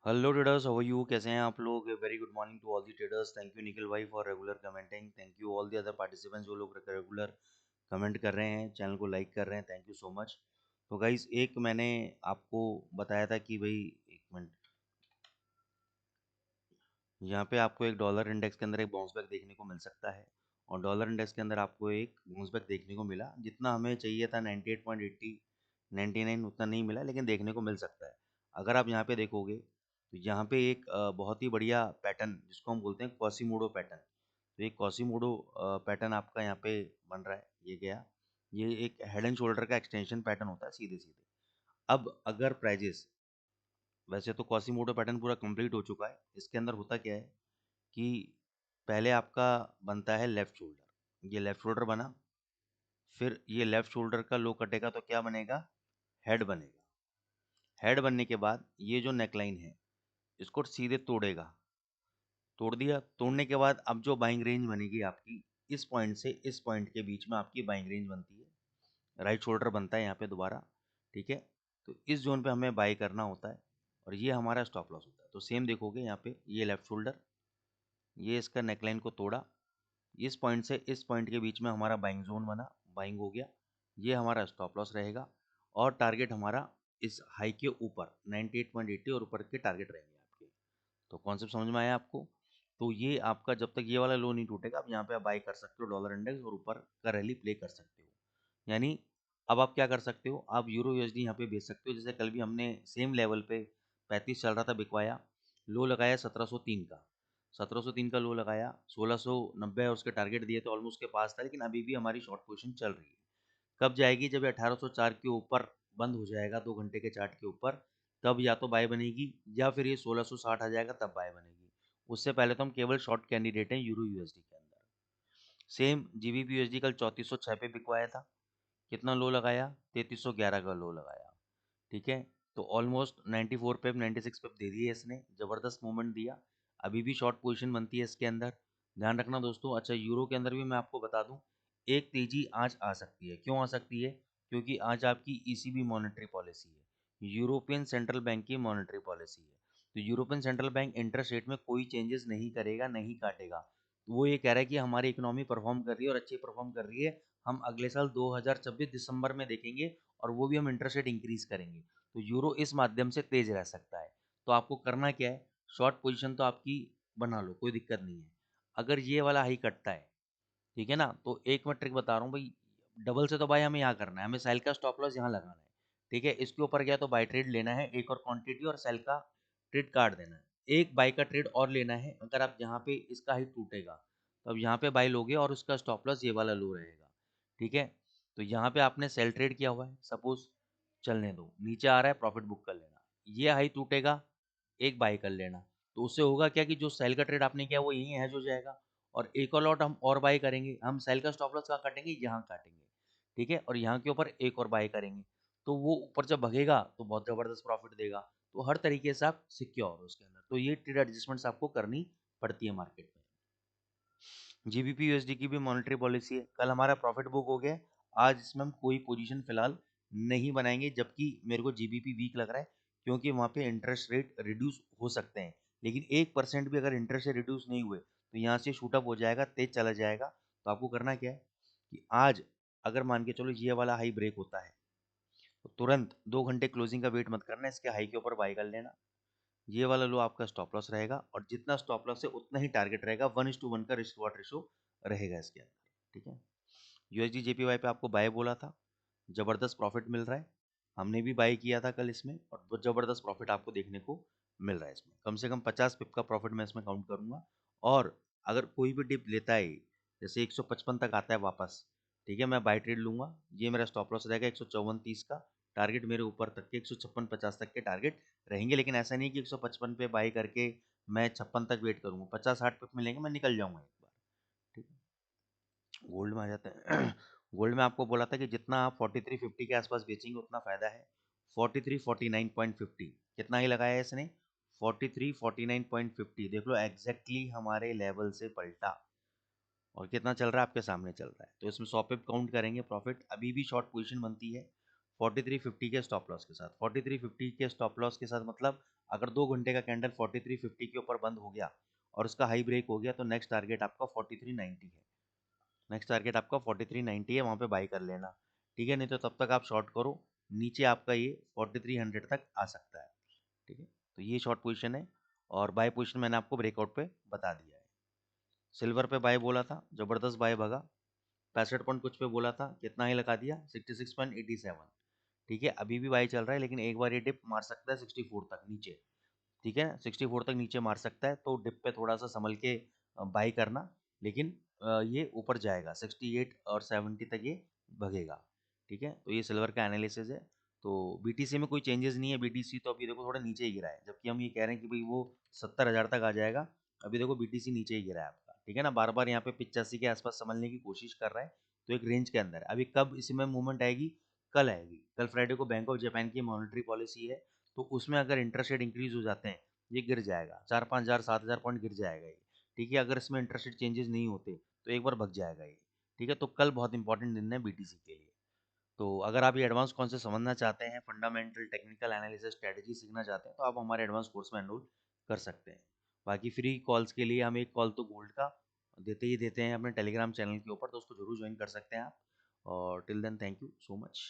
Hello traders, how are you? कैसे हैं आप लोग? Very good morning to all the traders. Thank you Nikhil भाई for regular commenting. Thank you all the other participants जो लोग regular comment कर रहे हैं, चैनल को लाइक कर रहे हैं। Thank you so much. तो गाइस, एक मैंने आपको बताया था कि भाई, एक मिनट, यहाँ पे आपको एक डॉलर इंडेक्स के अंदर एक बाउंस बैक देखने को मिल सकता है, और डॉलर इंडेक्स के अंदर आपको एक बाउंस बैक देखने को मिला। जितना हमें चाहिए था 98.80 99 उतना नहीं मिला, लेकिन देखने को मिल सकता है। अगर आप यहाँ पे देखोगे तो यहाँ पे एक बहुत ही बढ़िया पैटर्न जिसको हम बोलते हैं क्वासीमोडो पैटर्न। तो एक क्वासीमोडो पैटर्न आपका यहाँ पे बन रहा है। ये गया, ये एक हेड एंड शोल्डर का एक्सटेंशन पैटर्न होता है सीधे सीधे। अब अगर प्राइजेस, वैसे तो क्वासीमोडो पैटर्न पूरा कंप्लीट हो चुका है। इसके अंदर होता क्या है कि पहले आपका बनता है लेफ्ट शोल्डर। ये लेफ्ट शोल्डर बना, फिर ये लेफ्ट शोल्डर का लो कटेगा तो क्या बनेगा? हेड बनेगा। हेड बनने के बाद ये जो नेकलाइन है, इसको सीधे तोड़ेगा। तोड़ दिया, तोड़ने के बाद अब जो बाइंग रेंज बनेगी आपकी, इस पॉइंट से इस पॉइंट के बीच में आपकी बाइंग रेंज बनती है। राइट शोल्डर बनता है यहाँ पे दोबारा। ठीक है, तो इस जोन पे हमें बाई करना होता है, और ये हमारा स्टॉप लॉस होता है। तो सेम देखोगे यहाँ पे, ये लेफ्ट शोल्डर, ये इसका नेकलाइन को तोड़ा, इस पॉइंट से इस पॉइंट के बीच में हमारा बाइंग जोन बना, बाइंग हो गया। ये हमारा स्टॉप लॉस रहेगा, और टारगेट हमारा इस हाई के ऊपर 98.80 और ऊपर के टारगेट रहेंगे आपके। तो कॉन्सेप्ट समझ में आया आपको? तो ये आपका जब तक ये वाला लो नहीं टूटेगा, आप यहाँ पे बाई कर सकते हो डॉलर इंडेक्स, और ऊपर का रैली प्ले कर सकते हो। यानी अब आप क्या कर सकते हो, आप यूरो यूएसडी यहाँ पे बेच सकते हो। जैसे कल भी हमने सेम लेवल पे 35 चल रहा था, बिकवाया, लो लगाया 1703 का, 1703 का लो लगाया, 1690 उसके टारगेट दिए तो ऑलमोस्ट के पास था, लेकिन अभी भी हमारी शॉर्ट पोजीशन चल रही है। कब जाएगी? जब ये 1804 के ऊपर बंद हो जाएगा, 2 घंटे के चार्ट के ऊपर, तब या तो बाय बनेगी, या फिर ये 1660 आ जाएगा तब बाय बनेगी। उससे पहले तो हम केवल शॉर्ट कैंडिडेट हैं यूरो यूएसडी के अंदर। सेम जीबीपी यूएसडी कल 3406 पे बिकवाया था। कितना लो लगाया? 3311 का लो लगाया। ठीक है, तो ऑलमोस्ट 94 पे 96 पे दे दिए इसने, ज़बरदस्त मूवमेंट दिया। अभी भी शॉर्ट पोजीशन बनती है इसके अंदर, ध्यान रखना दोस्तों। अच्छा, यूरो के अंदर भी मैं आपको बता दूं, एक तेजी आज आ सकती है। क्यों आ सकती है? क्योंकि आज आपकी ईसीबी मॉनेटरी पॉलिसी है, यूरोपियन सेंट्रल बैंक की मॉनेटरी पॉलिसी है। तो European central bank interest rate में कोई चेंजेस नहीं करेगा, नहीं काटेगा। तो वो ये कह रहा है कि हमारी इकोनॉमी परफॉर्म कर रही है और अच्छी परफॉर्म कर रही है, हम अगले साल 2026 दिसंबर में देखेंगे, और वो भी हम इंटरेस्ट रेट इंक्रीज करेंगे। तो यूरो इस माध्यम से तेज रह सकता है। तो आपको करना क्या है, शॉर्ट पोजीशन तो आपकी बना लो, कोई दिक्कत नहीं है। अगर ये वाला हाई कटता है, ठीक है ना, तो एक मैं ट्रिक बता रहा हूँ भाई, डबल से तो भाई हमें यहाँ करना है, हमें सेल का स्टॉप लॉस यहाँ लगाना है। ठीक है, इसके ऊपर गया तो बाई ट्रेड लेना है एक और क्वांटिटी, और सेल का ट्रेड काट देना है। एक बाई का ट्रेड और लेना है। अगर आप यहाँ पे इसका हाई टूटेगा तो अब यहाँ पे बाई लोगे, और उसका स्टॉप लॉस ये वाला लो रहेगा। ठीक है, तो यहाँ पे आपने सेल ट्रेड किया हुआ है, सपोज, चलने दो, नीचे आ रहा है, प्रॉफिट बुक कर लेना। ये हाई टूटेगा, एक बाई कर लेना। तो उससे होगा क्या कि जो सेल का ट्रेड आपने किया वो यहीं हैज हो जाएगा, और एक और लॉट हम और बाई करेंगे। हम सेल का स्टॉप लॉस कहाँ काटेंगे? यहाँ काटेंगे। ठीक है, और यहाँ के ऊपर एक और बाई करेंगे, तो वो ऊपर जब भगेगा तो बहुत ज़बरदस्त प्रॉफिट देगा। तो हर तरीके से आप सिक्योर हो उसके अंदर। तो ये ट्रेड एडजस्टमेंट्स आपको करनी पड़ती है मार्केट में। जीबीपी यूएसडी की भी मॉनेटरी पॉलिसी है। कल हमारा प्रॉफिट बुक हो गया, आज इसमें हम कोई पोजीशन फिलहाल नहीं बनाएंगे, जबकि मेरे को जीबीपी वीक लग रहा है, क्योंकि वहाँ पे इंटरेस्ट रेट रिड्यूस हो सकते हैं। लेकिन 1% भी अगर इंटरेस्ट रेट रिड्यूस नहीं हुए तो यहाँ से शूटअप हो जाएगा, तेज चला जाएगा। तो आपको करना क्या है कि आज, अगर मान के चलो ये वाला हाई ब्रेक होता है, तो तुरंत 2 घंटे क्लोजिंग का वेट मत करना, इसके हाई के ऊपर बाई कर लेना। ये वाला लो आपका स्टॉप लॉस रहेगा, और जितना स्टॉप लॉस है उतना ही टारगेट रहेगा। 1:1 का रिस्क रिवॉर्ड रेशो रहेगा इसके अंदर। ठीक है, यूएसडी जेपीवाई पे आपको बाय बोला था, जबरदस्त प्रॉफिट मिल रहा है। हमने भी बाय किया था कल इसमें, और बहुत जबरदस्त प्रॉफिट आपको देखने को मिल रहा है इसमें। कम से कम 50 पिप का प्रॉफिट मैं इसमें काउंट करूंगा। और अगर कोई भी डिप लेता है, जैसे 155 तक आता है वापस, ठीक है, मैं बाय ट्रेड लूंगा। ये मेरा स्टॉप लॉस रहेगा 154.30 का। टारगेट मेरे ऊपर तक के 156.50 तक के टारगेट रहेंगे। लेकिन ऐसा नहीं कि 155 पे बाई करके मैं 56 तक वेट करूंगा। 50-60 पिप मिलेंगे, मैं निकल जाऊंगा एक बार। ठीक है, गोल्ड में आ जाते हैं। गोल्ड में आपको बोला था कि जितना आप 4350 के आसपास बेचेंगे उतना फायदा है। 4349.50 कितना ही लगाया है इसने? 4349.50, देख लो एग्जैक्टली हमारे लेवल से पलटा। और कितना चल रहा है? आपके सामने चल रहा है। तो इसमें 100 पिप काउंट करेंगे प्रॉफिट। अभी भी शॉर्ट पोजीशन बनती है 4350 के स्टॉप लॉस के साथ। 4350 के स्टॉप लॉस के साथ मतलब अगर 2 घंटे का कैंडल 4350 के ऊपर बंद हो गया और उसका हाई ब्रेक हो गया तो नेक्स्ट टारगेट आपका 4390 है। नेक्स्ट टारगेट आपका 4390 है, वहाँ पे बाई कर लेना। ठीक है, नहीं तो तब तक आप शॉर्ट करो, नीचे आपका ये 4300 तक आ सकता है। ठीक है, तो ये शॉर्ट पोजीशन है और बाय पोजीशन मैंने आपको ब्रेकआउट पे बता दिया है। सिल्वर पे बाय बोला था, जबरदस्त बाय भगा, 65 पॉइंट कुछ पे बोला था, कितना ही लगा दिया 66.87। ठीक है, अभी भी बाय चल रहा है लेकिन एक बार ये डिप मार सकता है 64 तक नीचे। ठीक है, 64 तक नीचे मार सकता है, तो डिप पे थोड़ा सा संभल के बाई करना, लेकिन ये ऊपर जाएगा 68 और 70 तक ये भगेगा। ठीक है, तो ये सिल्वर का एनालिसिस है। तो बीटीसी में कोई चेंजेस नहीं है, बीटीसी तो अभी देखो थोड़ा नीचे ही गिरा है, जबकि हम ये कह रहे हैं कि भाई वो 70,000 तक आ जाएगा। अभी देखो बीटीसी नीचे ही गिरा है आपका। ठीक है ना, बार बार यहाँ पे 85 के आसपास संभलने की कोशिश कर रहा है, तो एक रेंज के अंदर है। अभी कब इसमें मूवमेंट आएगी, कल आएगी। कल फ्राइडे को बैंक ऑफ जापान की मॉनेटरी पॉलिसी है, तो उसमें अगर इंटरेस्ट रेट इंक्रीज हो जाते हैं, ये गिर जाएगा 4-5 हज़ार 7 हज़ार पॉइंट गिर जाएगा ये। ठीक है, अगर इसमें इंटरेस्ट रेट चेंजेस नहीं होते तो एक बार भग जाएगा ये। ठीक है, तो कल बहुत इंपॉर्टेंट दिन है बीटीसी के लिए। तो अगर आप ये एडवांस कौन से समझना चाहते हैं, फंडामेंटल टेक्निकल एनालिसिस स्ट्रेटजी सीखना चाहते हैं, तो आप हमारे एडवांस कोर्स में एनरोल कर सकते हैं। बाकी फ्री कॉल्स के लिए हम एक कॉल तो गोल्ड का देते ही देते हैं अपने टेलीग्राम चैनल के ऊपर, तो उसको जरूर ज्वाइन कर सकते हैं आप। और till then thank you so much.